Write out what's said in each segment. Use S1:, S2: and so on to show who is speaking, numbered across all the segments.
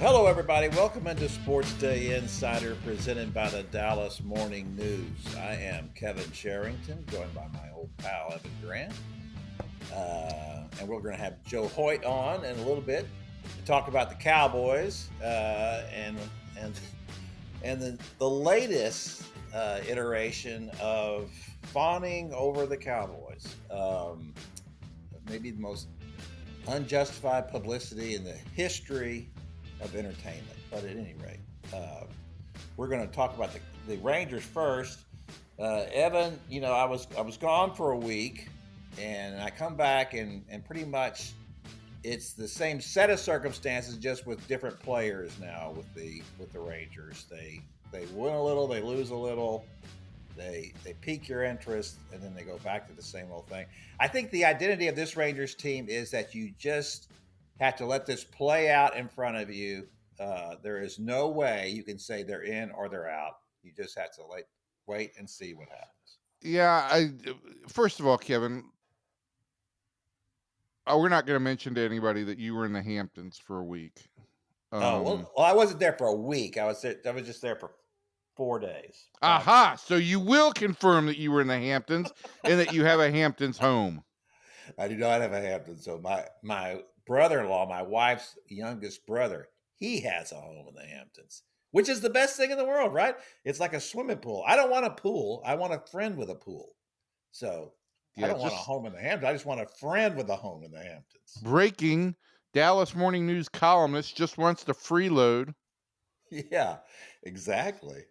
S1: Hello, everybody. Welcome into SportsDay Insider presented by the Dallas Morning News. I am Kevin Sherrington, joined by my old pal, Evan Grant. And we're going to have Joe Hoyt on in a little bit to talk about the Cowboys and the latest iteration of fawning over the Cowboys. Maybe the most unjustified publicity in the history of entertainment. But at any rate, we're going to talk about the Rangers first. Evan, I was gone for a week, and I come back and pretty much it's the same set of circumstances, just with different players now with the Rangers. They win a little, they lose a little, they pique your interest, and then they go back to the same old thing. I think the identity of this Rangers team is that you just have to let this play out in front of you. There is no way you can say they're in or they're out. You just have to wait and see what happens.
S2: Yeah, first of all, Kevin, we're not going to mention to anybody that you were in the Hamptons for a week.
S1: Well, I wasn't there for a week. I was just there for 4 days.
S2: Aha! So you will confirm that you were in the Hamptons and that you have a Hamptons home.
S1: I do not have a Hamptons. So my brother-in-law, my wife's youngest brother, he has a home in the Hamptons, which is the best thing in the world, right? It's like a swimming pool. I don't want a pool. I want a friend with a pool. So I don't want a home in the Hamptons. I just want a friend with a home in the Hamptons.
S2: Breaking: Dallas Morning News columnist just wants to freeload.
S1: Yeah, exactly.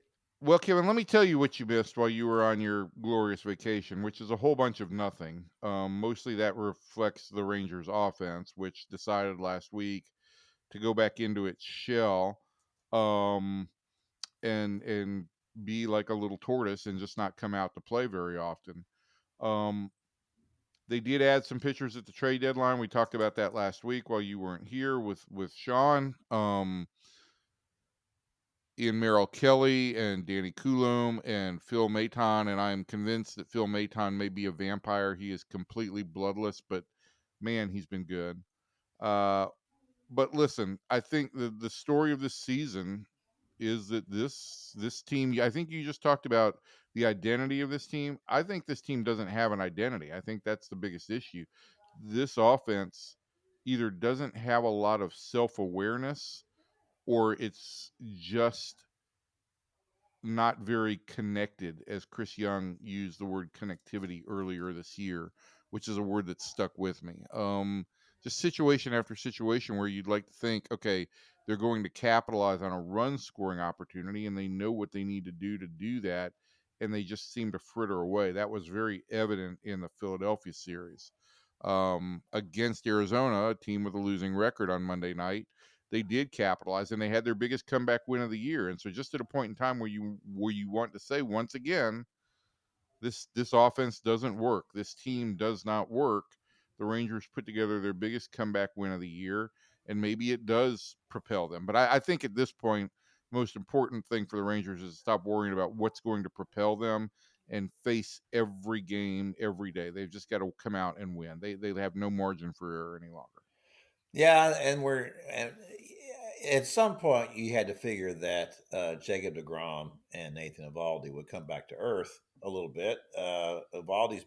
S2: Well, Kevin, let me tell you what you missed while you were on your glorious vacation, which is a whole bunch of nothing. Mostly that reflects the Rangers offense, which decided last week to go back into its shell, and be like a little tortoise and just not come out to play very often. They did add some pitchers at the trade deadline. We talked about that last week while you weren't here with Sean. Ian Merrill Kelly and Danny Coulombe and Phil Maton, and I'm convinced that Phil Maton may be a vampire. He is completely bloodless, but man, he's been good. But listen, I think the story of this season is that this team, I think you just talked about the identity of this team. I think this team doesn't have an identity. I think that's the biggest issue. This offense either doesn't have a lot of self-awareness, or it's just not very connected, as Chris Young used the word connectivity earlier this year, which is a word that stuck with me. Just situation after situation where you'd like to think, okay, they're going to capitalize on a run scoring opportunity and they know what they need to do that, and they just seem to fritter away. That was very evident in the Philadelphia series. Against Arizona, a team with a losing record on Monday night, they did capitalize and they had their biggest comeback win of the year. And so just at a point in time where you want to say, once again, this offense doesn't work. This team does not work. The Rangers put together their biggest comeback win of the year, and maybe it does propel them. But I think at this point, most important thing for the Rangers is to stop worrying about what's going to propel them and face every game every day. They've just got to come out and win. They have no margin for error any longer.
S1: Yeah, and at some point you had to figure that Jacob deGrom and Nathan Eovaldi would come back to earth a little bit. Eovaldi's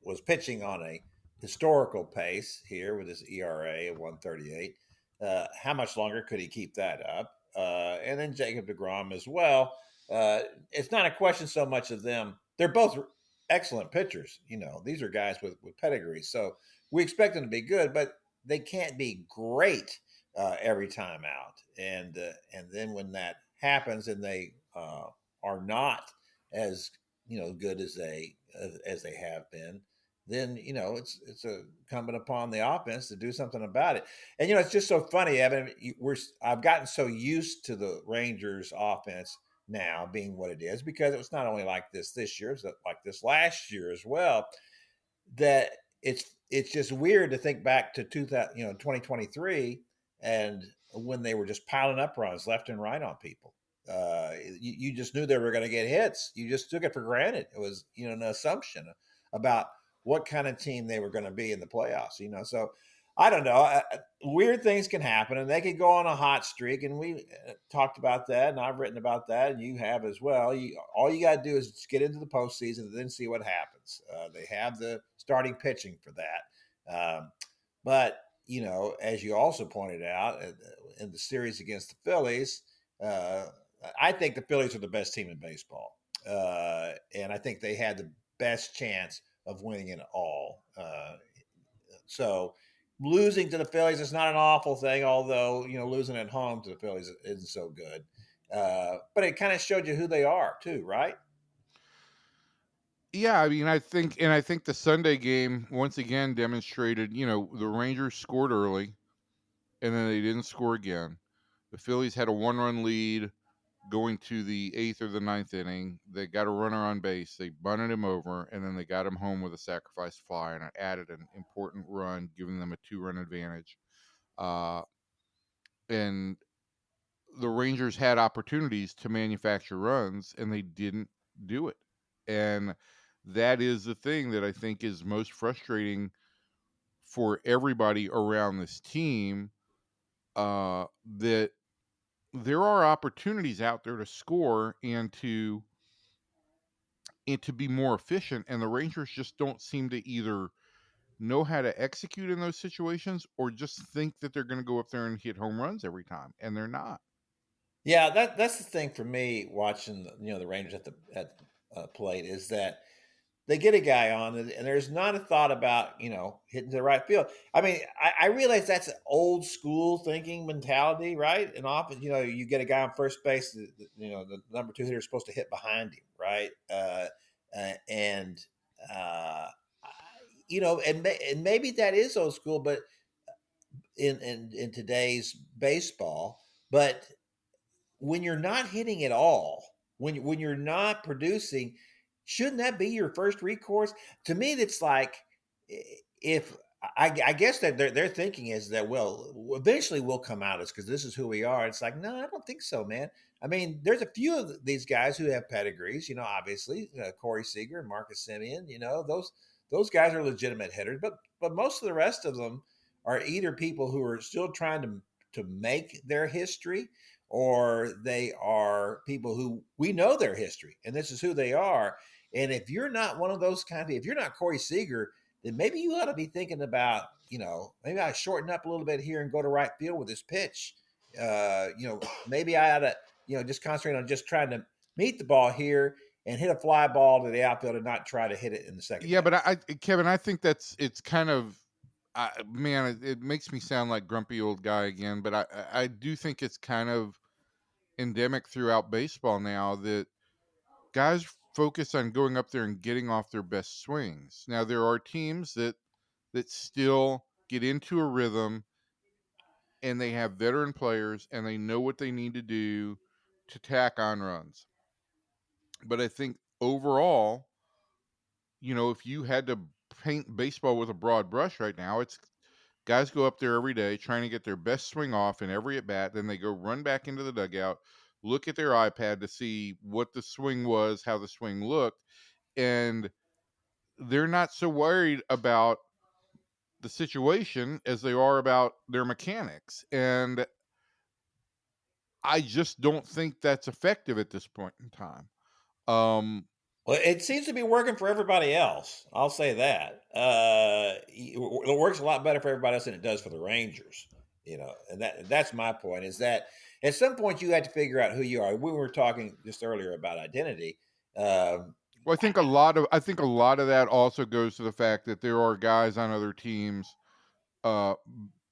S1: was pitching on a historical pace here with his ERA of 1.38. How much longer could he keep that up? And then Jacob deGrom as well. It's not a question so much of them. They're both excellent pitchers. These are guys with pedigree, so we expect them to be good, but they can't be great every time out. And then when that happens and they are not as good as they have been, then it's incumbent upon the offense to do something about it. And it's just so funny, Evan. I've gotten so used to the Rangers offense now being what it is, because it was not only like this year, it's like this last year as well, that it's just weird to think back to 2023, and when they were just piling up runs left and right on people. You just knew they were going to get hits. You just took it for granted. It was an assumption about what kind of team they were going to be in the playoffs. So I don't know. Weird things can happen, and they could go on a hot streak. And we talked about that, and I've written about that, and you have as well. All you got to do is just get into the postseason and then see what happens. They have the starting pitching for that, but as you also pointed out in the series against the Phillies, uh, I think the Phillies are the best team in baseball, and I think they had the best chance of winning it all. So losing to the Phillies is not an awful thing, although losing at home to the Phillies isn't so good. But it kind of showed you who they are too, right?
S2: Yeah, I mean, I think the Sunday game once again demonstrated, the Rangers scored early and then they didn't score again. The Phillies had a one-run lead going to the eighth or the ninth inning. They got a runner on base. They bunted him over, and then they got him home with a sacrifice fly, and it added an important run, giving them a two-run advantage. Uh, and the Rangers had opportunities to manufacture runs, and they didn't do it. And that is the thing that I think is most frustrating for everybody around this team. That there are opportunities out there to score and to be more efficient, and the Rangers just don't seem to either know how to execute in those situations or just think that they're going to go up there and hit home runs every time, and they're not.
S1: Yeah, that's the thing for me watching the Rangers at the plate is that they get a guy on, and there's not a thought about hitting to the right field. I mean, I realize that's an old school thinking mentality, right? And often you get a guy on first base, the number two hitter is supposed to hit behind him, right? And and maybe that is old school, but in today's baseball, but when you're not hitting at all, when you're not producing, shouldn't that be your first recourse? To me, it's like if I guess that their thinking is that well, eventually we'll come out as because this is who we are. It's like no, I don't think so, man. I mean, there's a few of these guys who have pedigrees. Obviously, Corey Seager and Marcus Simeon. Those guys are legitimate hitters, but most of the rest of them are either people who are still trying to make their history or they are people who we know their history and this is who they are. And if you're not one of those kind of, if you're not Corey Seager, then maybe you ought to be thinking about, maybe I shorten up a little bit here and go to right field with this pitch. Maybe I ought to, just concentrate on just trying to meet the ball here and hit a fly ball to the outfield and not try to hit it in the second
S2: Yeah,
S1: inning.
S2: but Kevin, I think it's kind of, man, it makes me sound like grumpy old guy again. But I do think it's kind of endemic throughout baseball now that guys focus on going up there and getting off their best swings. Now there are teams that still get into a rhythm and they have veteran players and they know what they need to do to tack on runs. But I think overall, if you had to paint baseball with a broad brush right now, it's guys go up there every day trying to get their best swing off in every at bat. Then they go run back into the dugout, look at their iPad to see what the swing was, how the swing looked, and they're not so worried about the situation as they are about their mechanics. And I just don't think that's effective at this point in time. Um,
S1: Well, it seems to be working for everybody else. I'll say that. It works a lot better for everybody else than it does for the Rangers. And that's my point. Is that at some point you had to figure out who you are. We were talking just earlier about identity. Um,
S2: well, I think a lot of that also goes to the fact that there are guys on other teams, uh,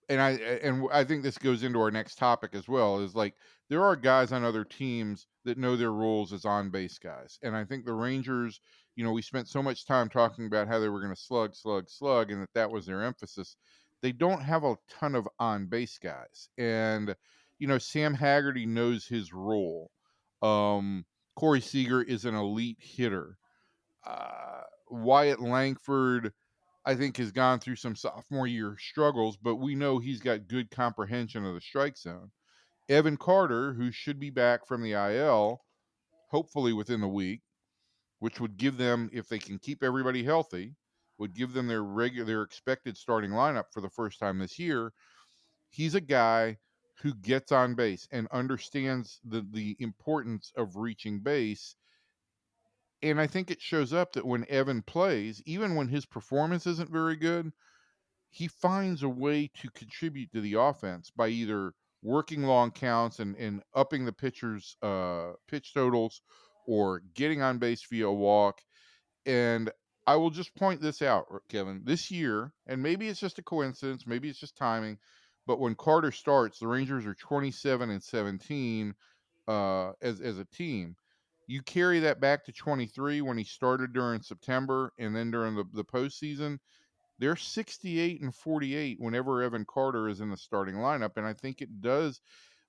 S2: and I think this goes into our next topic as well. Is like there are guys on other teams that know their roles as on base guys, and I think the Rangers. We spent so much time talking about how they were going to slug, slug, slug, and that was their emphasis. They don't have a ton of on base guys, and Sam Haggerty knows his role. Um, Corey Seager is an elite hitter. Wyatt Langford, I think, has gone through some sophomore year struggles, but we know he's got good comprehension of the strike zone. Evan Carter, who should be back from the IL, hopefully within the week, which would give them, if they can keep everybody healthy, would give them their expected starting lineup for the first time this year. He's a guy who gets on base and understands the importance of reaching base. And I think it shows up that when Evan plays, even when his performance isn't very good, he finds a way to contribute to the offense by either working long counts and upping the pitcher's pitch totals or getting on base via a walk. And I will just point this out, Kevin. This year, and maybe it's just a coincidence, maybe it's just timing, but when Carter starts, the Rangers are 27-17 as a team. You carry that back to 23 when he started during September and then during the postseason. They're 68-48 whenever Evan Carter is in the starting lineup, and I think it does.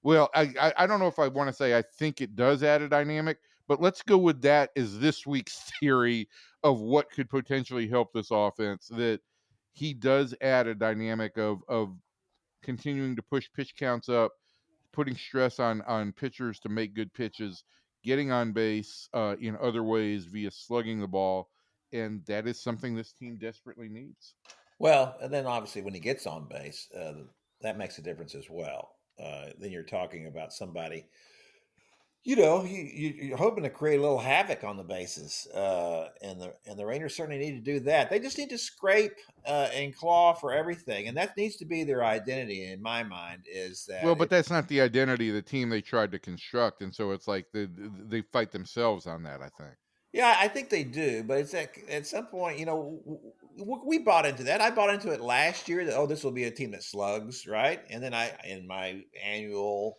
S2: Well, I don't know if I want to say I think it does add a dynamic, but let's go with that as this week's theory of what could potentially help this offense. That he does add a dynamic of continuing to push pitch counts up, putting stress on pitchers to make good pitches, getting on base in other ways via slugging the ball, and that is something this team desperately needs.
S1: Well, and then obviously when he gets on base, that makes a difference as well. Then you're talking about somebody, you're hoping to create a little havoc on the bases, and the Rangers certainly need to do that. They just need to scrape and claw for everything, and that needs to be their identity. In my mind, is
S2: Well,
S1: that
S2: but
S1: if
S2: that's not the identity of the team they tried to construct, and so it's like they fight themselves on that, I think.
S1: Yeah, I think they do, but it's at some point, we bought into that. I bought into it last year that this will be a team that slugs, right? And then in my annual,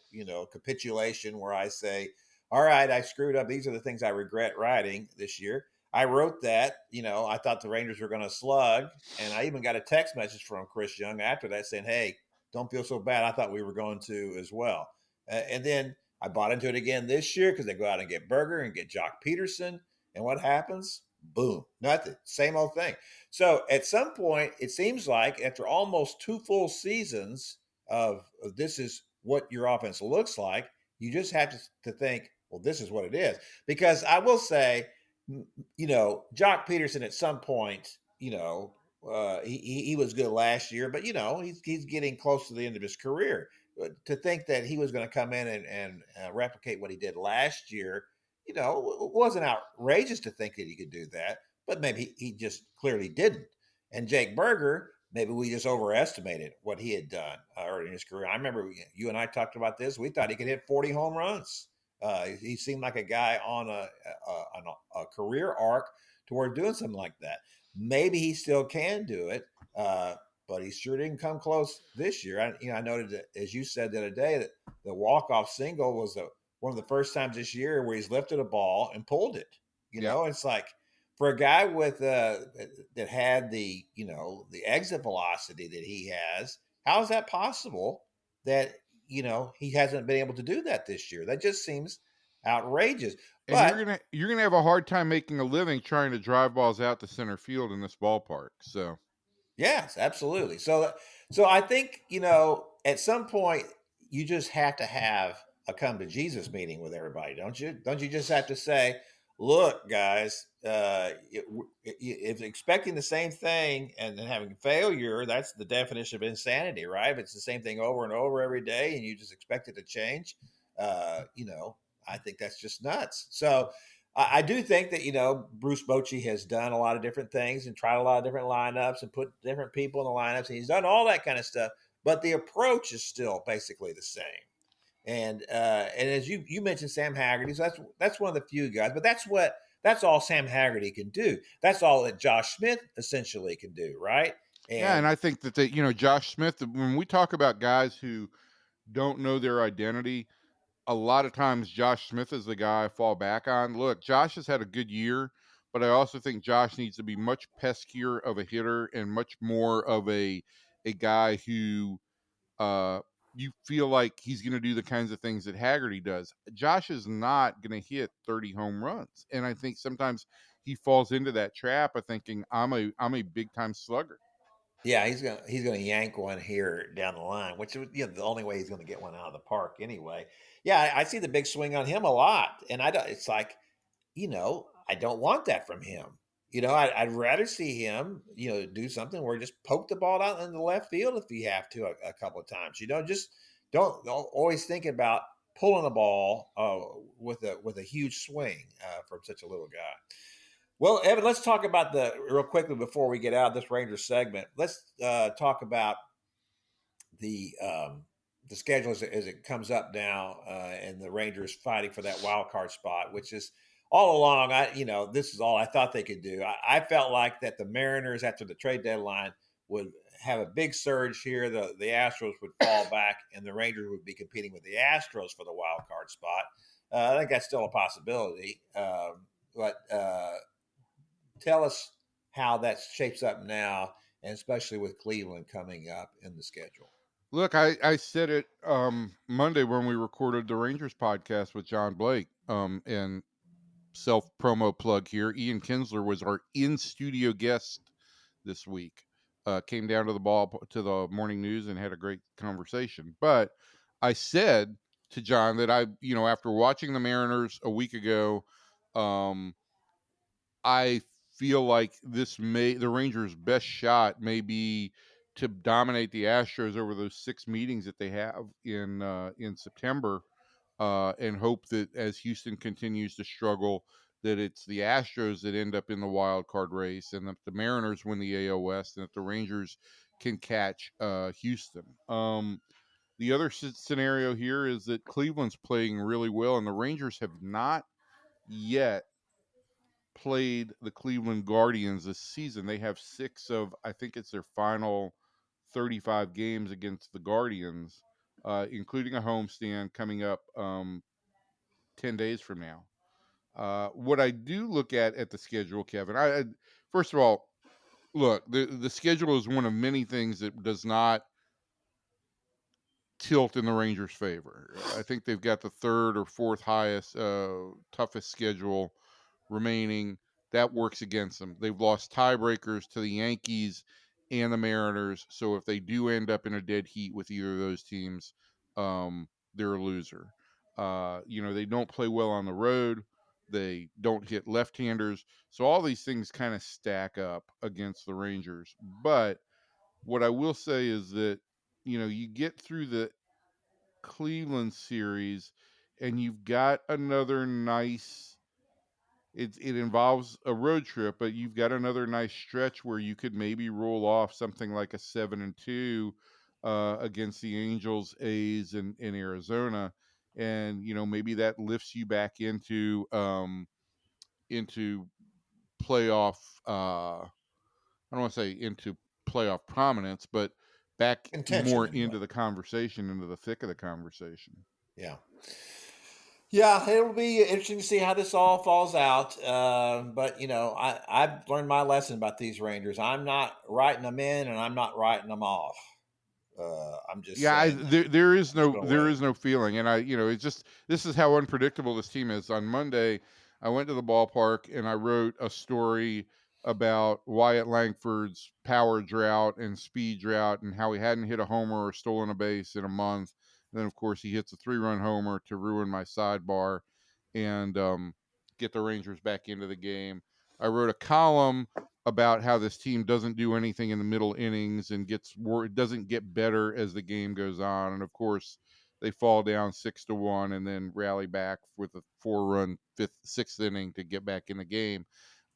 S1: capitulation, where I say, all right, I screwed up. These are the things I regret writing this year. I wrote that, I thought the Rangers were going to slug, and I even got a text message from Chris Young after that saying, "Hey, don't feel so bad. I thought we were going to as well." And then I bought into it again this year because they go out and get Berger and get Jock Peterson, and what happens? Boom, nothing. Same old thing. So at some point, it seems like after almost two full seasons of this is what your offense looks like, you just have to think, well, this is what it is. Because I will say, Jock Peterson at some point, he was good last year, but he's getting close to the end of his career. To think that he was going to come in and replicate what he did last year, it wasn't outrageous to think that he could do that, but maybe he just clearly didn't. And Jake Berger, maybe we just overestimated what he had done early in his career. I remember you and I talked about this. We thought he could hit 40 home runs. He seemed like a guy on a career arc toward doing something like that. Maybe he still can do it, but he sure didn't come close this year. I noted that, as you said the other day, that the walk-off single was one of the first times this year where he's lifted a ball and pulled it.
S2: Yeah.
S1: It's like for a guy with that had the exit velocity that he has, how is that possible that he hasn't been able to do that this year? That just seems outrageous.
S2: And
S1: But
S2: you're gonna have a hard time making a living trying to drive balls out to center field in this ballpark. So
S1: yes, absolutely. So I think at some point you just have to have a come to Jesus meeting with everybody, don't you? Don't you just have to say, "Look, guys, if expecting the same thing and then having failure, that's the definition of insanity, right? If it's the same thing over and over every day and you just expect it to change, I think that's just nuts." So I do think that Bruce Bochy has done a lot of different things and tried a lot of different lineups and put different people in the lineups, and he's done all that kind of stuff. But the approach is still basically the same. And as you mentioned, Sam Haggerty, so that's one of the few guys. But that's all Sam Haggerty can do. That's all that Josh Smith essentially can do, right?
S2: yeah, and
S1: And
S2: I think that Josh Smith. When we talk about guys who don't know their identity, a lot of times Josh Smith is the guy I fall back on. Look, Josh has had a good year, but I also think Josh needs to be much peskier of a hitter and much more of a guy who you feel like he's going to do the kinds of things that Haggerty does. Josh is not going to hit 30 home runs, and I think sometimes he falls into that trap of thinking I'm a big time slugger.
S1: yeah, he's gonna yank one here down the line, which is the only way he's gonna get one out of the park anyway. Yeah, I see the big swing on him a lot, and I don't. It's like I don't want that from him. I'd rather see him, do something where just poke the ball out in the left field if you have to a couple of times. Just don't always think about pulling a ball with a huge swing from such a little guy. Well, Evan, let's talk about the real quickly before we get out of this Rangers segment. Let's talk about the um, the schedule as it comes up now, and the Rangers fighting for that wild card spot, which is all along. This is all I thought they could do. I felt like that the Mariners after the trade deadline would have a big surge here. The Astros would fall back, and the Rangers would be competing with the Astros for the wild card spot. I think that's still a possibility, but tell us how that shapes up now, and especially with Cleveland coming up in the schedule.
S2: Look, I said it Monday when we recorded the Rangers podcast with John Blake. And self promo plug here. Ian Kinsler was our in studio guest this week. Came down to the morning news and had a great conversation. But I said to John that after watching the Mariners a week ago, um, I feel like the Rangers' best shot may be to dominate the Astros over those 6 meetings that they have in September, and hope that as Houston continues to struggle, that it's the Astros that end up in the wild card race, and that the Mariners win the AL West, and that the Rangers can catch Houston. The other scenario here is that Cleveland's playing really well, and the Rangers have not yet played the Cleveland Guardians this season. They have 6 of, I think it's their final 35 games against the Guardians, including a homestand coming up 10 days from now. What I do look at the schedule, Kevin, I first of all, look, the schedule is one of many things that does not tilt in the Rangers' favor. I think they've got the third or fourth highest, toughest schedule remaining. That works against them. They've lost tiebreakers to the Yankees and the Mariners. So if they do end up in a dead heat with either of those teams, they're a loser. They don't play well on the road. They don't hit left-handers. So all these things kind of stack up against the Rangers. But what I will say is that, you get through the Cleveland series and you've got another nice it involves a road trip, but you've got another nice stretch where you could maybe roll off something like a 7-2 against the Angels, A's, and Arizona, and maybe that lifts you back into playoff. I don't want to say into playoff prominence, but back
S1: Intention
S2: more
S1: anyway.
S2: into the conversation, into the thick of the conversation.
S1: Yeah. Yeah, it'll be interesting to see how this all falls out. But I've learned my lesson about these Rangers. I'm not writing them in, and I'm not writing them off. I'm just
S2: Yeah,
S1: saying that
S2: there is
S1: I'm
S2: no
S1: going to wait.
S2: feeling, and it's just this is how unpredictable this team is. On Monday, I went to the ballpark and I wrote a story about Wyatt Langford's power drought and speed drought, and how he hadn't hit a homer or stolen a base in a month. And then, of course, he hits a 3-run homer to ruin my sidebar and get the Rangers back into the game. I wrote a column about how this team doesn't do anything in the middle innings and doesn't get better as the game goes on. And of course, they fall down 6-1 and then rally back with a 4-run sixth inning to get back in the game.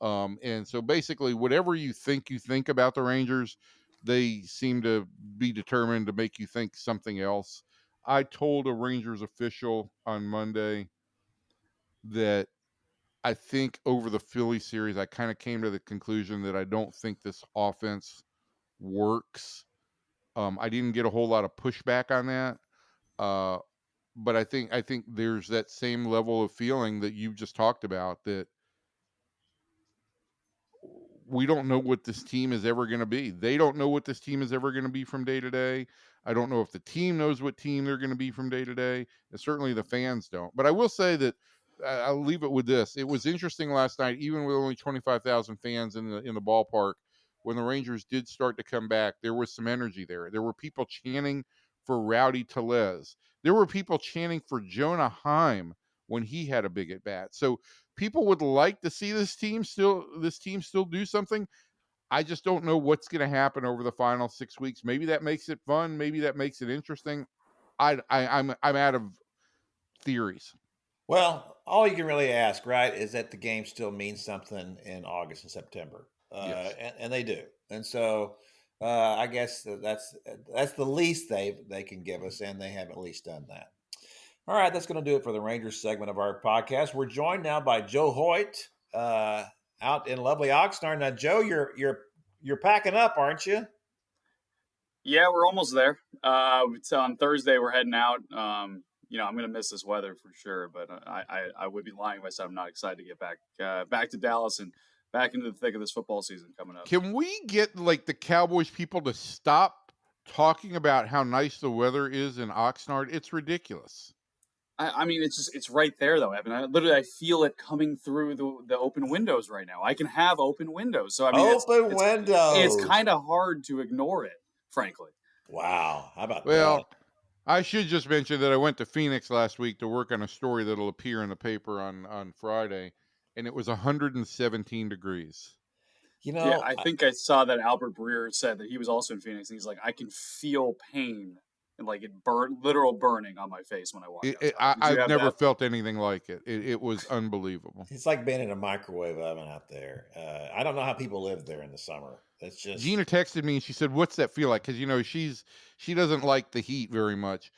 S2: And so basically, whatever you think about the Rangers, they seem to be determined to make you think something else. I told a Rangers official on Monday that I think over the Philly series, I kind of came to the conclusion that I don't think this offense works. I didn't get a whole lot of pushback on that, uh, but I think there's that same level of feeling that you've just talked about, that we don't know what this team is ever going to be. They don't know what this team is ever going to be from day to day. I don't know if the team knows what team they're going to be from day to day, and certainly the fans don't. But I will say that I'll leave it with this: it was interesting last night, even with only 25,000 fans in the ballpark. When the Rangers did start to come back, there was some energy there. There were people chanting for Rowdy Tellez. There were people chanting for Jonah Heim when he had a big at bat. So people would like to see this team still do something. I just don't know what's going to happen over the final 6 weeks. Maybe that makes it fun. Maybe that makes it interesting. I'm out of theories.
S1: Well, all you can really ask, right, is that the game still means something in August and September,
S2: Yes.
S1: and they do. And so, I guess that's the least they can give us, and they have at least done that. All right, that's going to do it for the Rangers segment of our podcast. We're joined now by Joe Hoyt, out in lovely Oxnard. Now, Joe, you're packing up, aren't you?
S3: Yeah, we're almost there. It's on Thursday. We're heading out. I'm going to miss this weather for sure, but I would be lying if I said I'm not excited to get back to Dallas and back into the thick of this football season coming up.
S2: Can we get like the Cowboys people to stop talking about how nice the weather is in Oxnard? It's ridiculous.
S3: I mean, it's right there though, Evan. I feel it coming through the open windows right now. I can have open windows, so I mean,
S1: Open
S3: it's
S1: windows.
S3: kind of hard to ignore it, frankly.
S1: Wow, how about that?
S2: Well, I should just mention that I went to Phoenix last week to work on a story that'll appear in the paper on Friday, and it was 117 degrees.
S1: You
S3: Yeah,
S1: know,
S3: I think I saw that Albert Breer said that he was also in Phoenix, and he's like, I can feel pain and like literal burning on my face when I walk outside. Did you
S2: I've
S3: have
S2: never
S3: that?
S2: felt anything like it. It was unbelievable.
S1: it's like being in a microwave oven out there. I don't know how people live there in the summer. It's just,
S2: Gina texted me and she said, "What's that feel like?" Because she doesn't like the heat very much.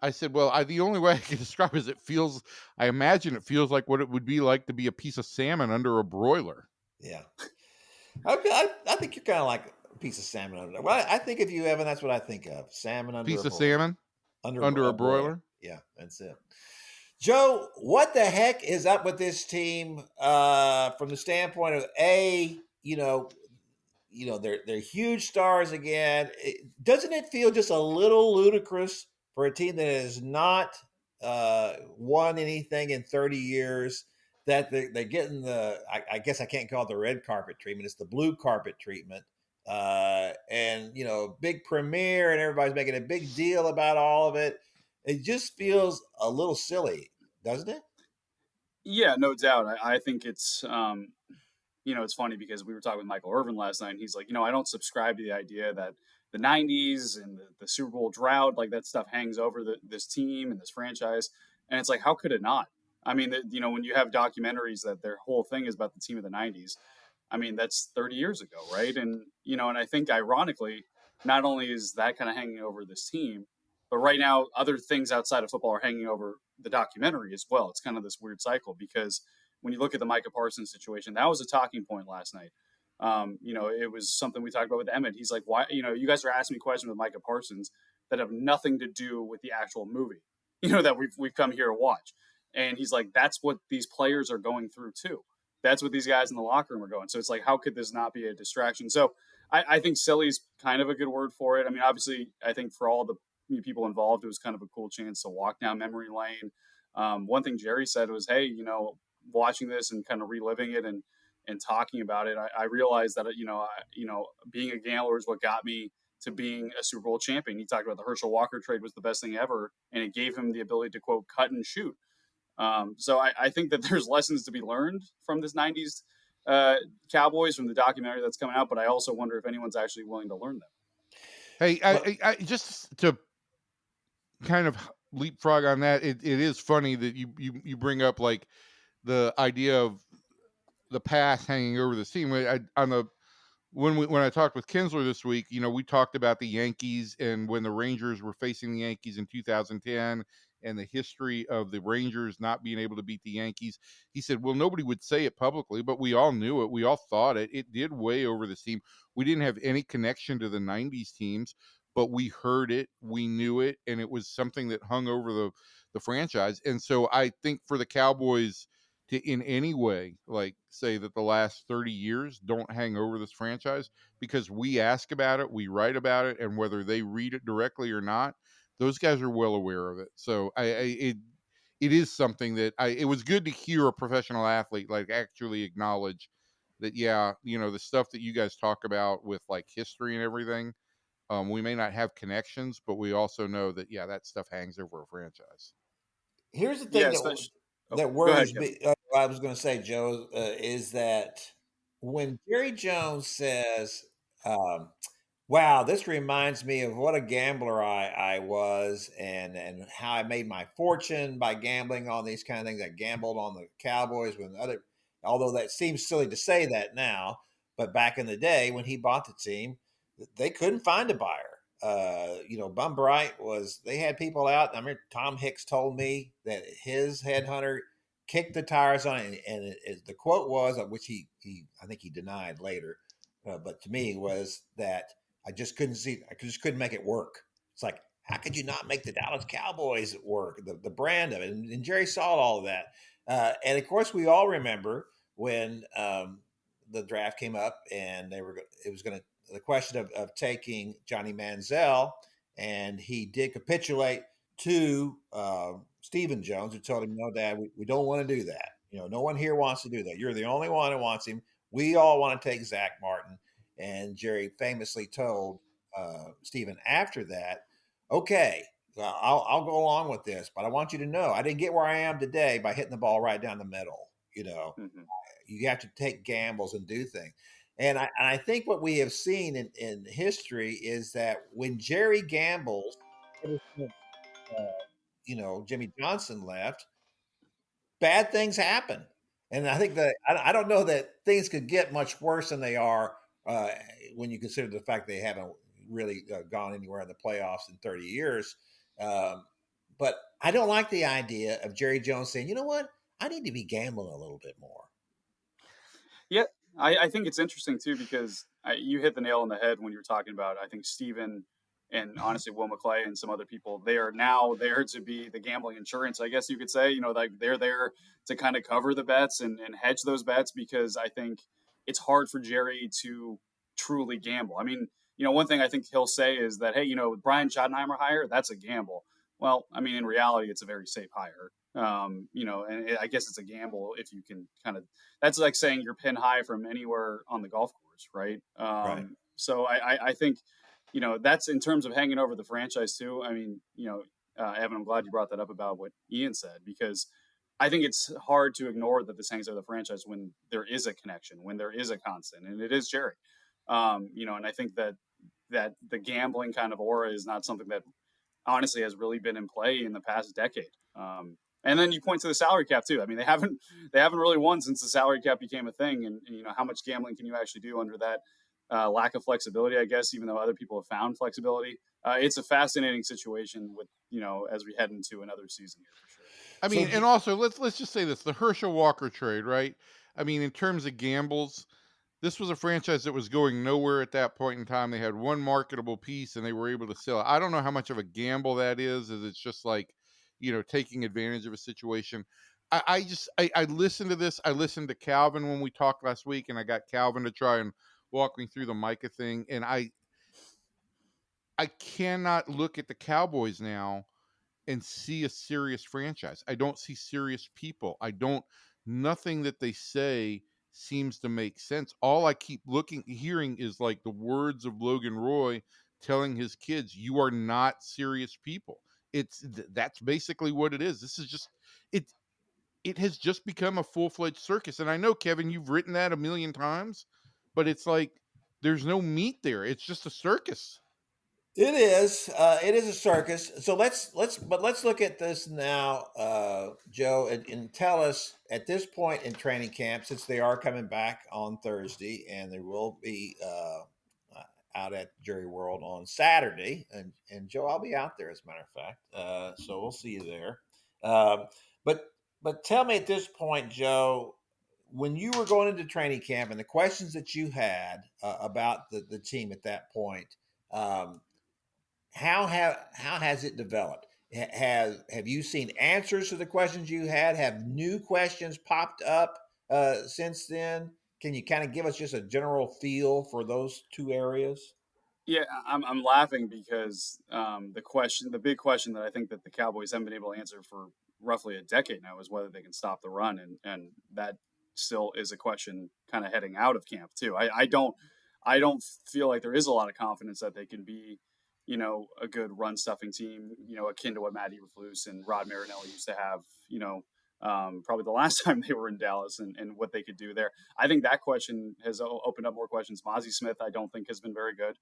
S2: I said, "Well, the only way I can describe it is it feels. I imagine it feels like what it would be like to be a piece of salmon under a broiler."
S1: yeah. I think you're kind of like a piece of salmon under there. Well, I think of you, Evan, that's what I think of. Salmon under a
S2: Piece of
S1: broiler.
S2: salmon
S1: Under
S2: under a
S1: a broiler.
S2: broiler.
S1: Yeah, that's it. Joe, what the heck is up with this team from the standpoint of they're huge stars again. Doesn't it feel just a little ludicrous for a team that has not won anything in 30 years that they're getting I guess I can't call it the red carpet treatment. It's the blue carpet treatment. And, big premiere and everybody's making a big deal about all of it. It just feels a little silly, doesn't it?
S3: Yeah, no doubt. I think it's funny because we were talking with Michael Irvin last night, and he's like, I don't subscribe to the idea that the '90s and the Super Bowl drought, like that stuff, hangs over this team and this franchise. And it's like, how could it not? I mean, when you have documentaries that their whole thing is about the team of the '90s, I mean, that's 30 years ago, right? And I think ironically, not only is that kind of hanging over this team, but right now, other things outside of football are hanging over the documentary as well. It's kind of this weird cycle because when you look at the Micah Parsons situation, that was a talking point last night. It was something we talked about with Emmett. He's like, why, you guys are asking me questions with Micah Parsons that have nothing to do with the actual movie, that we've come here to watch. And he's like, that's what these players are going through too. That's what these guys in the locker room are going. So it's like, how could this not be a distraction? So I think silly is kind of a good word for it. I mean, obviously, I think for all the people involved, it was kind of a cool chance to walk down memory lane. One thing Jerry said was, hey, watching this and kind of reliving it and talking about it, I realized that being a gambler is what got me to being a Super Bowl champion. He talked about the Herschel Walker trade was the best thing ever, and it gave him the ability to quote cut and shoot. So I think that there's lessons to be learned from this '90s Cowboys from the documentary that's coming out, but I also wonder if anyone's actually willing to learn them.
S2: Hey,
S1: Well,
S2: I just to kind of leapfrog on that. It is funny that you bring up like the idea of the past hanging over the team. When I talked with Kinsler this week, we talked about the Yankees and when the Rangers were facing the Yankees in 2010 and the history of the Rangers not being able to beat the Yankees. He said, well, nobody would say it publicly, but we all knew it. We all thought it. It did weigh over this team. We didn't have any connection to the 90s teams, but we heard it, we knew it, and it was something that hung over the franchise. And so I think for the Cowboys to in any way like say that the last 30 years don't hang over this franchise because we ask about it, we write about it, and whether they read it directly or not, those guys are well aware of it. So it is something that it was good to hear a professional athlete like actually acknowledge that, yeah, the stuff that you guys talk about with like history and everything, we may not have connections, but we also know that, yeah, that stuff hangs over a franchise.
S1: here's the
S3: Yeah,
S1: thing
S3: especially. Oh,
S1: that
S3: go ahead,
S1: worries
S3: Kevin.
S1: me. what I was going to say, Joe, is that when Jerry Jones says, um, "Wow, this reminds me of what a gambler I was, and how I made my fortune by gambling on these kind of things. I gambled on the Cowboys when other, although that seems silly to say that now, but back in the day when he bought the team, they couldn't find a buyer. Bum Bright was, they had people out. I remember Tom Hicks told me that his headhunter kicked the tires on it, and the quote was, which he I think he denied later, but to me was that I just couldn't make it work. It's like, how could you not make the Dallas Cowboys work? The brand of it, and Jerry saw all of that, and of course we all remember when the draft came up, and it was going to, the question of taking Johnny Manziel, and he did capitulate to Stephen Jones, who told him, "No, Dad, we don't want to do that. No one here wants to do that. You're the only one who wants him. We all want to take Zach Martin." And Jerry famously told Stephen after that, "Okay, I'll go along with this, but I want you to know I didn't get where I am today by hitting the ball right down the middle.
S3: Mm-hmm.
S1: You have to take gambles and do things." And I think what we have seen in history is that when Jerry gambles, ever since Jimmy Johnson left, bad things happen. And I think that I don't know that things could get much worse than they are uh, when you consider the fact they haven't really gone anywhere in the playoffs in 30 years. Um, but I don't like the idea of Jerry Jones saying, "You know what? I need to be gambling a little bit more."
S3: Yeah, I think it's interesting too because you hit the nail on the head when you're talking about. I think Steven and honestly Will McClay and some other people, they are now there to be the gambling insurance, I guess you could say. Like they're there to kind of cover the bets and hedge those bets because I think it's hard for Jerry to truly gamble. I mean, one thing I think he'll say is that, hey, with Brian Schottenheimer hire, that's a gamble. Well, I mean, in reality, it's a very safe hire. And I guess it's a gamble if you can kind of, that's like saying you're pin high from anywhere on the golf course, right?
S1: Right.
S3: So I think, that's in terms of hanging over the franchise too. I mean, Evan, I'm glad you brought that up about what Ian said because I think it's hard to ignore that this hangs over the franchise when there is a connection, when there is a constant, and it is Jerry. And I think that the gambling kind of aura is not something that honestly has really been in play in the past decade. And then you point to the salary cap too. I mean, they haven't really won since the salary cap became a thing. And how much gambling can you actually do under that lack of flexibility? I guess even though other people have found flexibility, it's a fascinating situation with as we head into another season here for sure.
S2: I
S1: So
S2: mean, and also let's just say this: the Herschel Walker trade, right? I mean, in terms of gambles, this was a franchise that was going nowhere at that point in time. They had one marketable piece, and they were able to sell it. I don't know how much of a gamble that is. Is it's just like, taking advantage of a situation. I listened to this. I listened to Calvin when we talked last week, and I got Calvin to try and walk me through the Micah thing, and I cannot look at the Cowboys now and see a serious franchise. I don't see serious people. Nothing that they say seems to make sense. All I keep hearing is like the words of Logan Roy telling his kids, "You are not serious people." That's basically what it is. This is just it. It has just become a full-fledged circus. And I know, Kevin, you've written that a million times, but it's like there's no meat there. It's just a circus.
S1: it is. It is a circus. So let's look at this now, Joe, and tell us at this point in training camp, since they are coming back on Thursday, and they will be out at Jerry World on Saturday, and Joe, I'll be out there as a matter of fact. So we'll see you there. Um, but tell me at this point, Joe, when you were going into training camp and the questions that you had about the team at that point. How has it developed? Have you seen answers to the questions you had? Have new questions popped up since then? Can you kind of give us just a general feel for those two areas?
S3: Yeah, I'm laughing because the big question that I think that the Cowboys haven't been able to answer for roughly a decade now is whether they can stop the run, and that still is a question kind of heading out of camp too. I don't feel like there is a lot of confidence that they can be, a good run stuffing team, akin to what Matt Eberflus and Rod Marinelli used to have, probably the last time they were in Dallas, and what they could do there. I think that question has opened up more questions. Mozzie Smith, I don't think has been very good.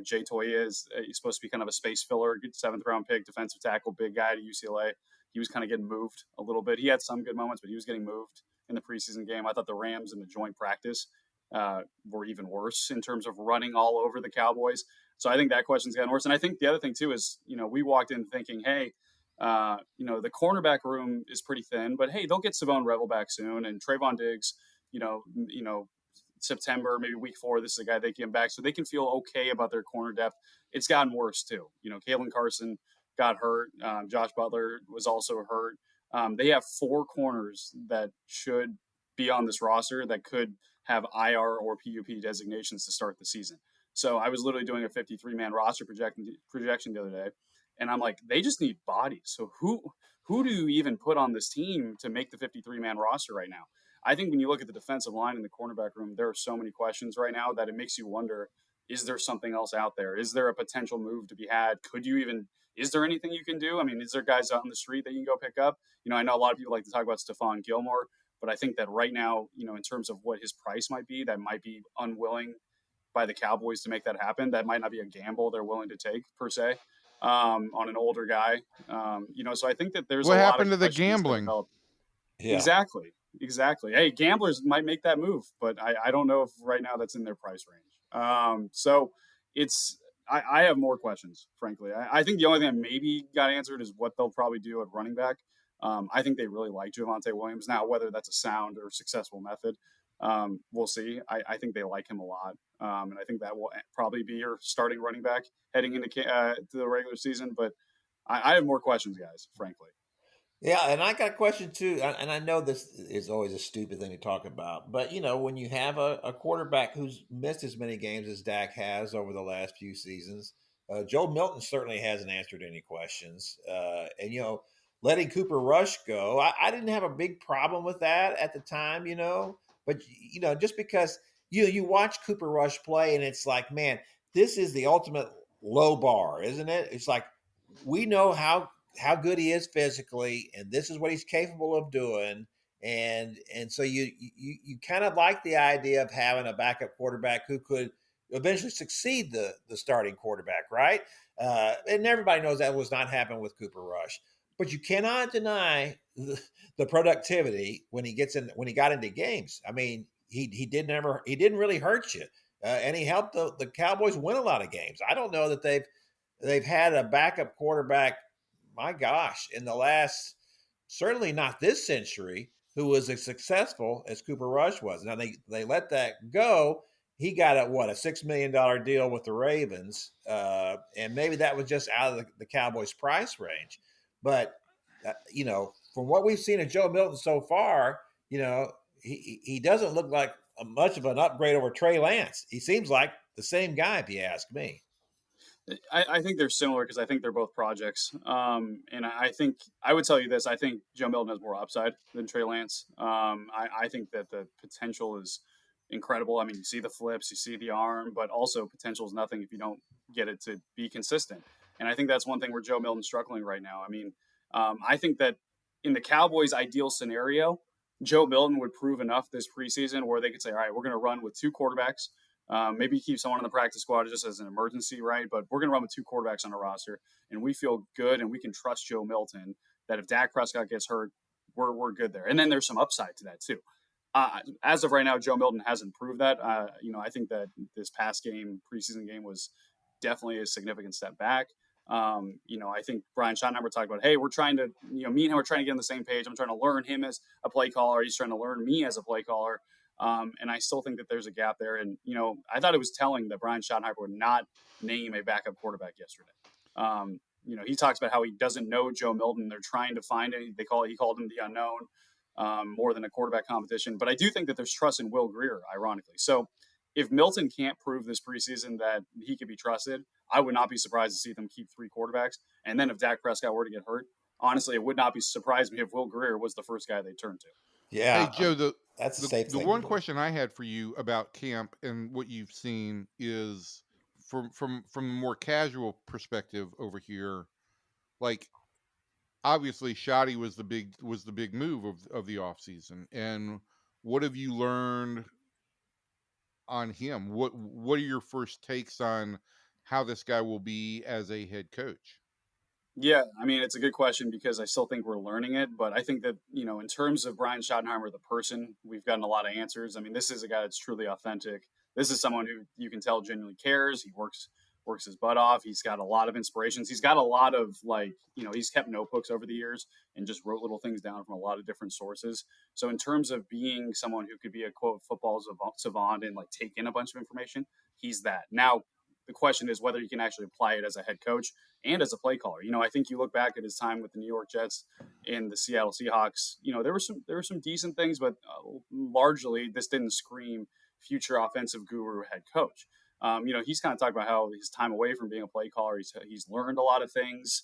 S3: Jay Toya is he's supposed to be kind of a space filler, good 7th-round pick, defensive tackle, big guy to UCLA. He was kind of getting moved a little bit. He had some good moments, but he was getting moved in the preseason game. I thought the Rams in the joint practice were even worse in terms of running all over the Cowboys. So I think that question's gotten worse. And I think the other thing too is, we walked in thinking, hey, the cornerback room is pretty thin, but hey, they'll get Savone Revel back soon, and Trayvon Diggs, September, maybe week 4, this is a guy they get back, so they can feel okay about their corner depth. It's gotten worse too. Kalen Carson got hurt. Josh Butler was also hurt. They have 4 corners that should be on this roster that could have IR or PUP designations to start the season. So I was literally doing a 53-man roster projection the other day, and I'm like, they just need bodies. So who do you even put on this team to make the 53-man roster right now? I think when you look at the defensive line in the cornerback room, there are so many questions right now that it makes you wonder, is there something else out there? Is there a potential move to be had? Is there anything you can do? I mean, is there guys out on the street that you can go pick up? I know a lot of people like to talk about Stephon Gilmore, but I think that right now, in terms of what his price might be, that might be unwilling by the Cowboys to make that happen. That might not be a gamble they're willing to take per se, on an older guy. So I think that there's a
S2: What
S3: lot of
S2: happened to the
S3: questions to
S2: gambling?
S3: develop.
S1: Yeah.
S3: Exactly. Hey, gamblers might make that move, but I don't know if right now that's in their price range. So it's I have more questions, frankly. I think the only thing that maybe got answered is what they'll probably do at running back. I think they really like Javonte Williams. Now, whether that's a sound or successful method, we'll see. I think they like him a lot, and I think that will probably be your starting running back heading into to the regular season. But I have more questions, guys, frankly.
S1: Yeah, and I got a question too, and I know this is always a stupid thing to talk about, but when you have a quarterback who's missed as many games as Dak has over the last few seasons, Joe Milton certainly hasn't answered any questions, and letting Cooper Rush go, I didn't have a big problem with that at the time, but just because you watch Cooper Rush play and it's like, man, this is the ultimate low bar, isn't it? It's like we know how good he is physically, and this is what he's capable of doing. And so you kind of like the idea of having a backup quarterback who could eventually succeed the starting quarterback, right? And everybody knows that was not happening with Cooper Rush, but you cannot deny the productivity when he got into games. I mean, he didn't really hurt you, and he helped the Cowboys win a lot of games. I don't know that they've had a backup quarterback, my gosh, in the last, certainly not this century, who was as successful as Cooper Rush was. Now they let that go. He got a $6 million deal with the Ravens, and maybe that was just out of the Cowboys' price range. But from what we've seen of Joe Milton so far, he doesn't look like much of an upgrade over Trey Lance. He seems like the same guy, if you ask me.
S3: I think they're similar because I think they're both projects. And I think I would tell you this: I think Joe Milton has more upside than Trey Lance. I think that the potential is incredible. I mean, you see the flips, you see the arm, but also potential is nothing if you don't get it to be consistent. And I think that's one thing where Joe Milton's struggling right now. I mean, I think that in the Cowboys' ideal scenario, Joe Milton would prove enough this preseason where they could say, all right, we're going to run with 2 quarterbacks. Maybe keep someone in the practice squad just as an emergency, right? But we're going to run with 2 quarterbacks on the roster, and we feel good, and we can trust Joe Milton that if Dak Prescott gets hurt, we're good there. And then there's some upside to that too. As of right now, Joe Milton hasn't proved that. I think that this past preseason game, was definitely a significant step back. I think Brian Schottenheimer were talking about, hey, we're trying to, me and him are trying to get on the same page. I'm trying to learn him as a play caller. He's trying to learn me as a play caller. And I still think that there's a gap there. And, I thought it was telling that Brian Schottenheimer would not name a backup quarterback yesterday. He talks about how he doesn't know Joe Milton. They're trying to find it. He called him the unknown, more than a quarterback competition. But I do think that there's trust in Will Grier, ironically. So if Milton can't prove this preseason that he could be trusted, I would not be surprised to see them keep 3 quarterbacks. And then if Dak Prescott were to get hurt, honestly, it would not be surprised me if Will Grier was the first guy they turned to.
S2: Hey
S1: Yeah,
S2: Joe,
S1: that's a
S2: the
S1: safe
S2: the
S1: thing to
S2: one
S1: do.
S2: question I had for you about camp and what you've seen is from a more casual perspective over here, like obviously Shoddy was the big move of the offseason. And what have you learned on him? What are your first takes on how this guy will be as a head coach?
S3: Yeah, I mean, it's a good question because I still think we're learning it. But I think that, in terms of Brian Schottenheimer, the person, we've gotten a lot of answers. I mean, this is a guy that's truly authentic. This is someone who you can tell genuinely cares. He works his butt off. He's got a lot of inspirations. He's got a lot of he's kept notebooks over the years and just wrote little things down from a lot of different sources. So in terms of being someone who could be a quote football savant and like take in a bunch of information, he's that. Now, the question is whether he can actually apply it as a head coach and as a play caller. I think you look back at his time with the New York Jets and the Seattle Seahawks. There were some decent things, but largely this didn't scream future offensive guru head coach. He's kind of talked about how his time away from being a play caller, he's learned a lot of things.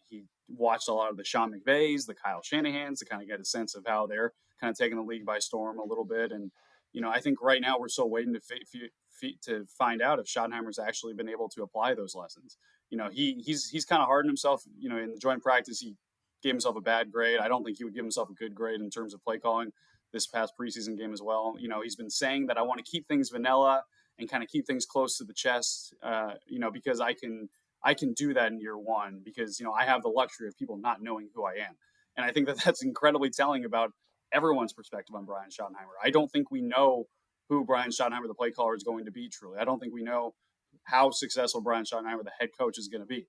S3: He watched a lot of the Sean McVays, the Kyle Shanahans to kind of get a sense of how they're kind of taking the league by storm a little bit. And I think right now we're still waiting to find out if Schottenheimer's actually been able to apply those lessons. He's kind of hardened himself. In the joint practice, he gave himself a bad grade. I don't think he would give himself a good grade in terms of play calling this past preseason game as well. He's been saying that I want to keep things vanilla and kind of keep things close to the chest. Because I can do that in year one because I have the luxury of people not knowing who I am, and I think that that's incredibly telling about everyone's perspective on Brian Schottenheimer. I don't think we know who Brian Schottenheimer, the play caller, is going to be truly. I don't think we know how successful Brian Schottenheimer, the head coach, is going to be.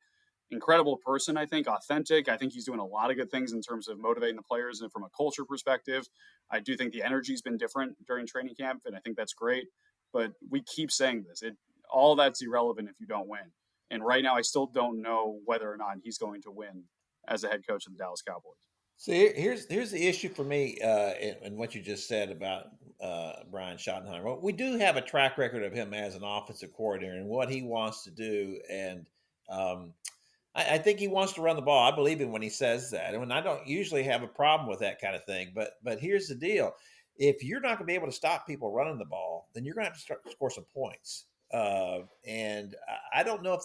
S3: Incredible person, I think, authentic. I think he's doing a lot of good things in terms of motivating the players and from a culture perspective. I do think the energy's been different during training camp, and I think that's great. But we keep saying this. All that's irrelevant if you don't win. And right now, I still don't know whether or not he's going to win as a head coach of the Dallas Cowboys.
S1: See, here's the issue for me in what you just said about Brian Schottenheimer. Well, we do have a track record of him as an offensive coordinator and what he wants to do, and I think he wants to run the ball. I believe him when he says that, and I don't usually have a problem with that kind of thing. But here's the deal: if you're not going to be able to stop people running the ball, then you're going to have to start to score some points. And I don't know if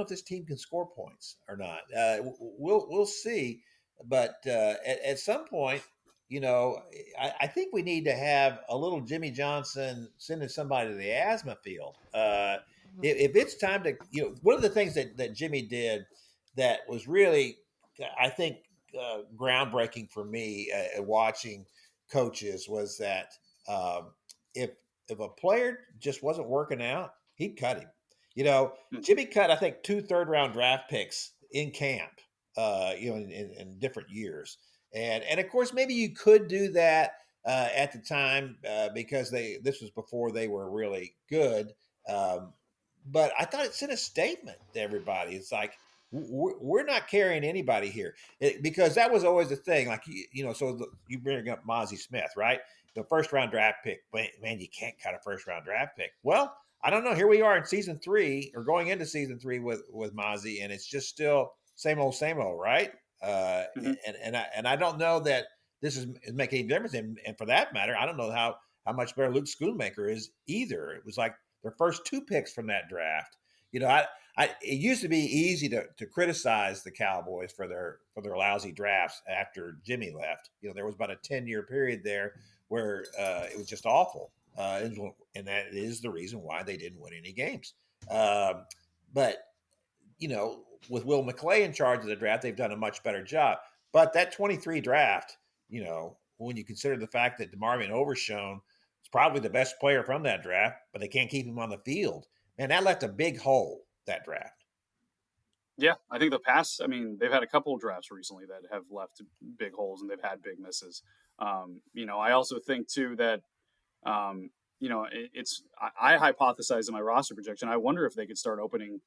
S1: this team can score points or not. We'll see. But at some point, I think we need to have a little Jimmy Johnson sending somebody to the asthma field. If it's time to, one of the things that Jimmy did that was really, I think, groundbreaking for me watching coaches was that if a player just wasn't working out, he'd cut him. Jimmy cut, I think, 2 third-round draft picks in camp in different years. And of course, maybe you could do that at the time because this was before they were really good. But I thought it sent a statement to everybody. It's like, we're not carrying anybody here because that was always the thing. Like, so you bring up Mozzie Smith, right? The first round draft pick, man, you can't cut a first round draft pick. Well, I don't know. Here we are in season 3 or going into season 3 with Mozzie, and it's just still same old, right?
S3: Mm-hmm.
S1: And I don't know that this is making any difference. And for that matter, I don't know how much better Luke Schoonmaker is either. It was like their first 2 picks from that draft. It used to be easy to criticize the Cowboys for their lousy drafts after Jimmy left. There was about a 10-year period there where it was just awful. And that is the reason why they didn't win any games. But with Will McClay in charge of the draft, they've done a much better job. But that 23 draft, when you consider the fact that DeMarvin Overshown is probably the best player from that draft, but they can't keep him on the field, man, that left a big hole, that draft.
S3: Yeah, I think they've had a couple of drafts recently that have left big holes and they've had big misses. I also think too that, I hypothesize in my roster projection, I wonder if they could start opening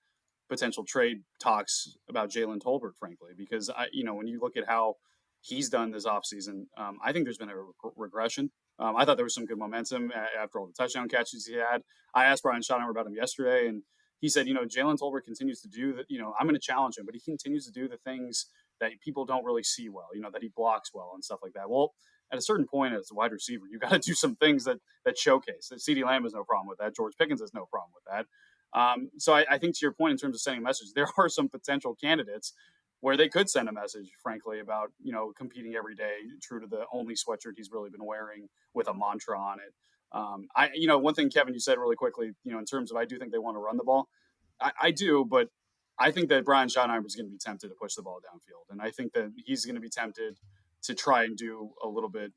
S3: potential trade talks about Jalen Tolbert, frankly, because when you look at how he's done this offseason, I think there's been a regression. I thought there was some good momentum after all the touchdown catches he had. I asked Brian Schottenheimer about him yesterday, and he said, Jalen Tolbert continues to do that. I'm going to challenge him, but he continues to do the things that people don't really see well, that he blocks well and stuff like that. Well, at a certain point as a wide receiver, you got to do some things that showcase. CeeDee Lamb has no problem with that. George Pickens has no problem with that. So I think to your point in terms of sending a message, there are some potential candidates, where they could send a message, frankly, about, competing every day, true to the only sweatshirt he's really been wearing with a mantra on it. One thing, Kevin, you said really quickly, in terms of, I do think they want to run the ball. I do, but I think that Brian Schottenheimer is going to be tempted to push the ball downfield, and I think that he's going to be tempted to try and do a little bit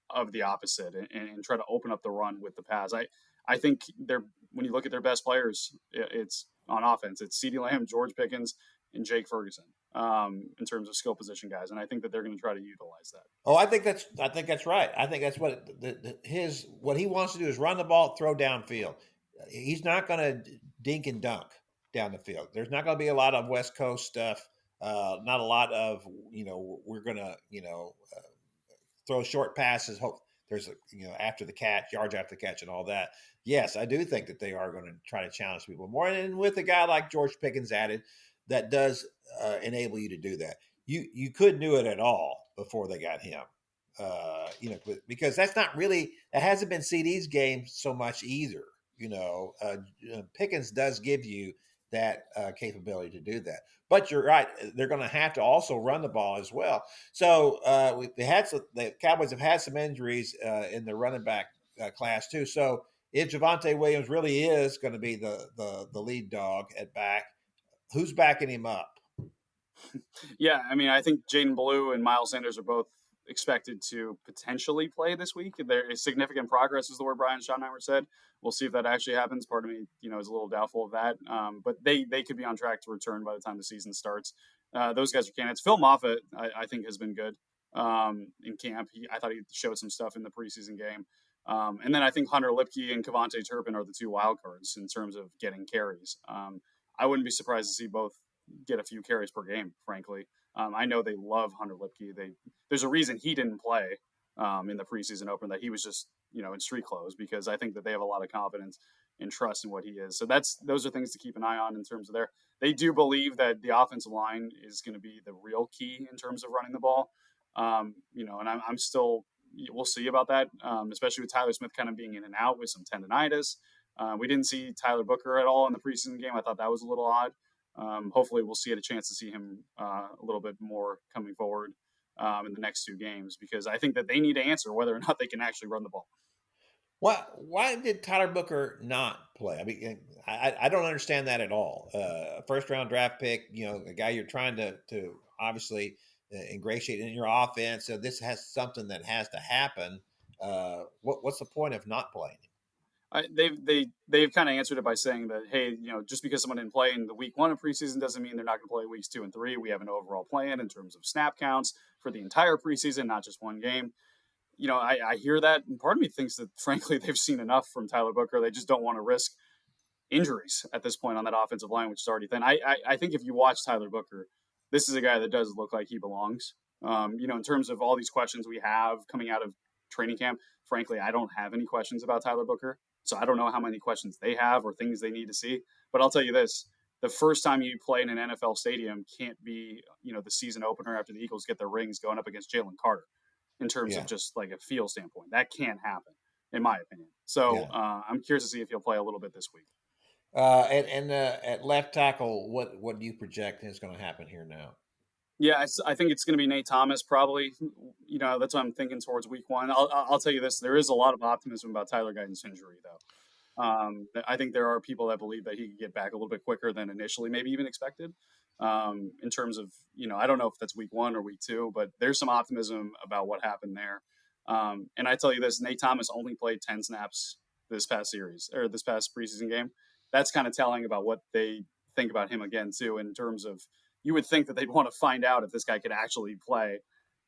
S3: of the opposite and try to open up the run with the pass. I think they're when you look at their best players, it's on offense. It's CeeDee Lamb, George Pickens, and Jake Ferguson in terms of skill position guys, and I think that they're going to try to utilize that.
S1: Oh, I think that's right. I think that's what he wants to do is run the ball, throw downfield. He's not going to dink and dunk down the field. There's not going to be a lot of West Coast stuff. Not a lot of we're going to throw short passes. Hope there's after the catch, yards after the catch, and all that. Yes, I do think that they are going to try to challenge people more. And with a guy like George Pickens added, that does enable you to do that. You couldn't do it at all before they got him. Because that hasn't been CD's game so much either. Pickens does give you that capability to do that. But you're right; they're going to have to also run the ball as well. So the Cowboys have had some injuries in the running back class too. So if Javonte Williams really is going to be the lead dog at back, who's backing him up?
S3: Yeah, I mean, I think Jaden Blue and Miles Sanders are both expected to potentially play this week. There is significant progress, is the word Brian Schottenheimer said. We'll see if that actually happens. Part of me, is a little doubtful of that. But they could be on track to return by the time the season starts. Those guys are candidates. Phil Moffitt, I think, has been good in camp. I thought he showed some stuff in the preseason game. And then I think Hunter Lipke and Kevontae Turpin are the two wild cards in terms of getting carries. I wouldn't be surprised to see both get a few carries per game, frankly. I know they love Hunter Lipke. There's a reason he didn't play in the preseason opener, that he was just, in street clothes, because I think that they have a lot of confidence and trust in what he is. So those are things to keep an eye on in terms of they do believe that the offensive line is going to be the real key in terms of running the ball. And I'm still, we'll see about that, especially with Tyler Smith kind of being in and out with some tendonitis. We didn't see Tyler Booker at all in the preseason game. I thought that was a little odd. Hopefully we'll get a chance to see him a little bit more coming forward in the next two games, because I think that they need to answer whether or not they can actually run the ball.
S1: Why did Tyler Booker not play? I mean, I don't understand that at all. First round draft pick, a guy you're trying to obviously ingratiate in your offense. So this has something that has to happen. What's the point of not playing him?
S3: They've kind of answered it by saying that, hey, just because someone didn't play in the week 1 of preseason doesn't mean they're not going to play weeks 2 and 3. We have an overall plan in terms of snap counts for the entire preseason, not just one game. I hear that, and part of me thinks that, frankly, they've seen enough from Tyler Booker. They just don't want to risk injuries at this point on that offensive line, which is already thin. I think if you watch Tyler Booker, this is a guy that does look like he belongs. In terms of all these questions we have coming out of training camp, frankly, I don't have any questions about Tyler Booker. So I don't know how many questions they have or things they need to see. But I'll tell you this. The first time you play in an NFL stadium can't be, the season opener after the Eagles get their rings going up against Jalen Carter in terms of just like a feel standpoint. That can't happen, in my opinion. So I'm curious to see if he'll play a little bit this week.
S1: And at left tackle, what do you project is going to happen here now?
S3: Yeah, I think it's going to be Nate Thomas probably. That's what I'm thinking towards week 1. I'll tell you this. There is a lot of optimism about Tyler Guyton's injury, though. I think there are people that believe that he could get back a little bit quicker than initially maybe even expected. In terms of, I don't know if that's week 1 or week 2, but there's some optimism about what happened there. And I tell you this, Nate Thomas only played 10 snaps this past preseason game. That's kind of telling about what they think about him again, too, in terms of, you would think that they'd want to find out if this guy could actually play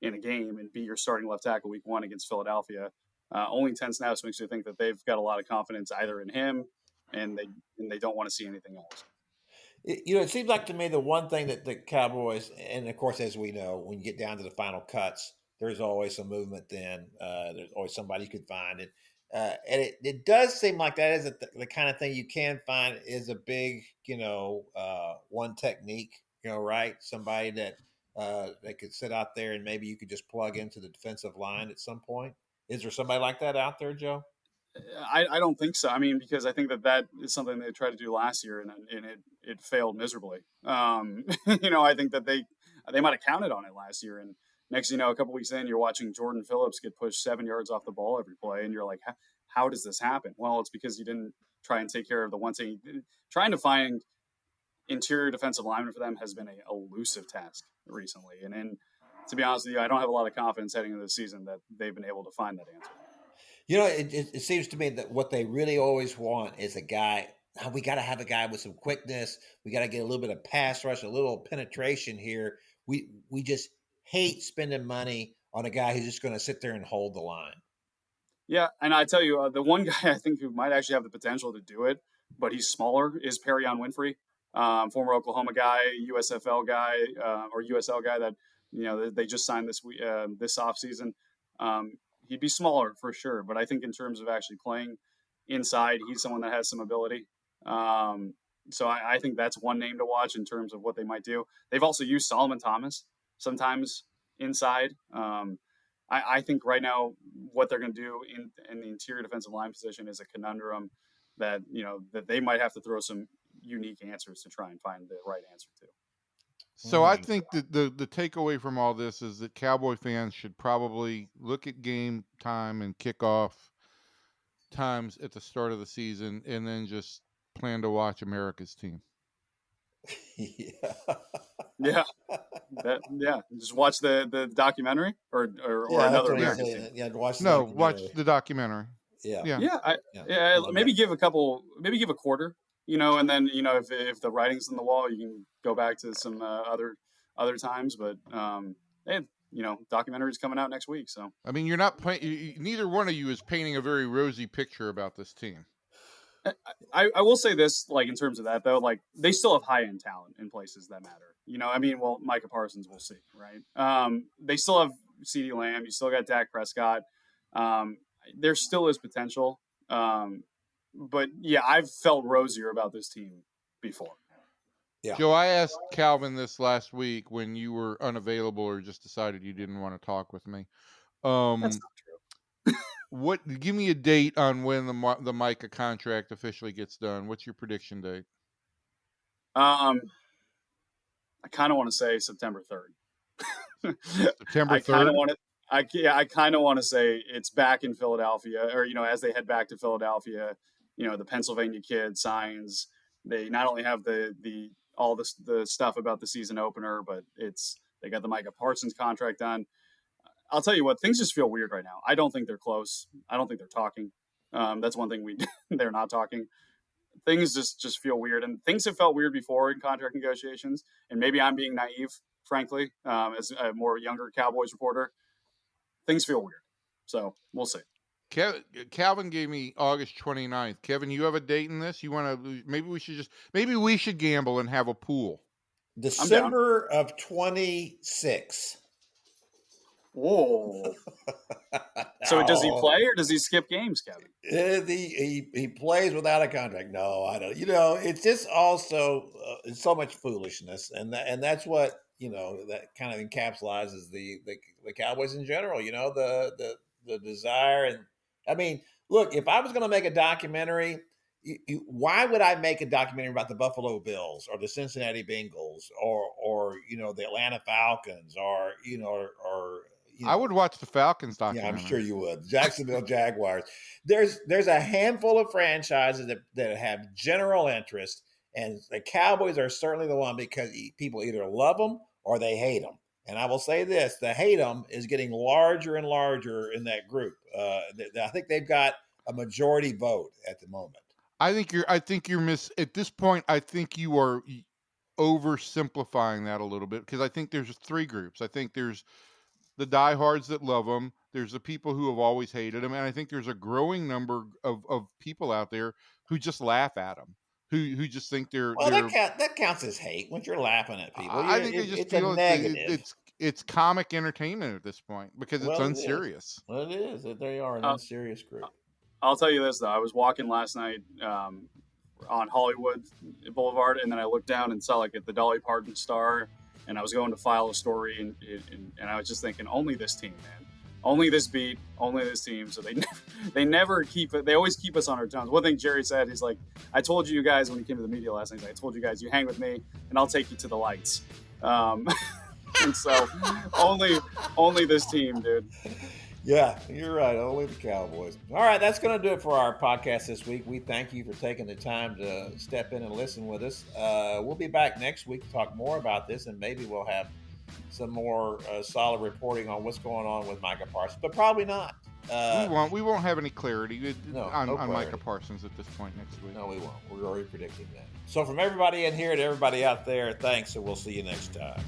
S3: in a game and be your starting left tackle week 1 against Philadelphia. Only 10 snaps makes you think that they've got a lot of confidence either in him and they don't want to see anything else.
S1: It seems like to me the one thing that the Cowboys, and of course, as we know, when you get down to the final cuts, there's always some movement then. There's always somebody you could find. And it does seem like that is the kind of thing you can find is a big, one technique, right? Somebody that could sit out there and maybe you could just plug into the defensive line at some point. Is there somebody like that out there, Joe?
S3: I don't think so. I mean, because I think that is something they tried to do last year and it failed miserably. I think that they might have counted on it last year. And next, you know, a couple weeks in, you're watching Jordan Phillips get pushed 7 yards off the ball every play, and you're like, how does this happen? Well, it's because you didn't try and take care of the one thing. Trying to find interior defensive linemen for them has been a elusive task recently. And to be honest with you, I don't have a lot of confidence heading into the season that they've been able to find that answer.
S1: You know, it seems to me that what they really always want is a guy. We got to have a guy with some quickness. We got to get a little bit of pass rush, a little penetration here. We just hate spending money on a guy who's just going to sit there and hold the line.
S3: Yeah, and I tell you, the one guy I think who might actually have the potential to do it, but he's smaller, is Perion Winfrey, former Oklahoma guy, USFL guy, or USL guy that, you know, they just signed this offseason. He'd be smaller for sure, but I think in terms of actually playing inside, he's someone that has some ability. So I think that's one name to watch in terms of what they might do. They've also used Solomon Thomas sometimes inside. I think right now what they're going to do in the interior defensive line position is a conundrum that, you know, that they might have to throw some unique answers to try and find the right answer to.
S2: So I think that the takeaway from all this is that Cowboy fans should probably look at game time and kickoff times at the start of the season, and then just plan to watch America's team.
S3: Yeah. Just watch the documentary or another American team.
S1: Yeah, watch
S2: the documentary.
S3: Maybe give a quarter, you know, and then, you know, if the writing's on the wall, you can go back to some other times. But you know, documentary's coming out next week, so
S2: I mean, you're not neither one of you is painting a very rosy picture about this team.
S3: I will say this, like, in terms of that though, like, they still have high end talent in places that matter. You know, I mean, well, Micah Parsons, we'll see, right? They still have CeeDee Lamb. You still got Dak Prescott. There still is potential. But yeah, I've felt rosier about this team before.
S2: Yeah. Joe, I asked Calvin this last week when you were unavailable or just decided you didn't want to talk with me.
S3: That's not true.
S2: Give me a date on when the Micah contract officially gets done. What's your prediction date?
S3: I kind of want to say September 3rd.
S2: September 3rd?
S3: I kind of want to say it's back in Philadelphia, or, you know, as they head back to Philadelphia, you know, the Pennsylvania kid signs. They not only have all the stuff about the season opener, but they got the Micah Parsons contract done. I'll tell you what, things just feel weird right now. I don't think they're close. I don't think they're talking. That's one thing they're not talking. Things just feel weird, and things have felt weird before in contract negotiations. And maybe I'm being naive, frankly, as a more younger Cowboys reporter. Things feel weird, so we'll see.
S2: Calvin gave me August 29th. Kevin, you have a date in this? You want to? Maybe we should gamble and have a pool.
S1: December of 26.
S3: Whoa! So does he play or does he skip games, Kevin?
S1: He plays without a contract. No, I don't. You know, it's just also it's so much foolishness, and that's what, you know, that kind of encapsulates the Cowboys in general. You know, the desire, and I mean, look, if I was going to make a documentary, why would I make a documentary about the Buffalo Bills or the Cincinnati Bengals or you know, the Atlanta Falcons or you know.
S2: I would watch the Falcons documentary.
S1: Yeah, I'm sure you would. Jacksonville Jaguars. There's a handful of franchises that have general interest, and the Cowboys are certainly the one, because people either love them or they hate them. And I will say this: the hate them is getting larger and larger in that group. I think they've got a majority vote at the moment.
S2: I think you're at this point. I think you are oversimplifying that a little bit, because I think there's three groups. I think there's the diehards that love them. There's the people who have always hated them, and I think there's a growing number of people out there who just laugh at them, who just think they're.
S1: Well, that counts as hate when you're laughing at people.
S2: I think they just feel it's comic entertainment at this point, because it's unserious.
S1: Well, it is. They are an unserious group.
S3: I'll tell you this though: I was walking last night on Hollywood Boulevard, and then I looked down and saw like the Dolly Parton Star. And I was going to file a story, and I was just thinking, only this team, man. Only this beat, only this team. So they never keep it. They always keep us on our toes. One thing Jerry said, he's like, I told you guys when he came to the media last night, I told you guys, you hang with me, and I'll take you to the lights. And so only this team, dude.
S1: Yeah, you're right. Only the Cowboys. All right, that's going to do it for our podcast this week. We thank you for taking the time to step in and listen with us. We'll be back next week to talk more about this, and maybe we'll have some more solid reporting on what's going on with Micah Parsons, but probably not.
S2: We won't have any clarity
S1: No
S2: on
S1: clarity.
S2: Micah Parsons at this point next week.
S1: No, we won't. We're already predicting that. So from everybody in here to everybody out there, thanks, and we'll see you next time.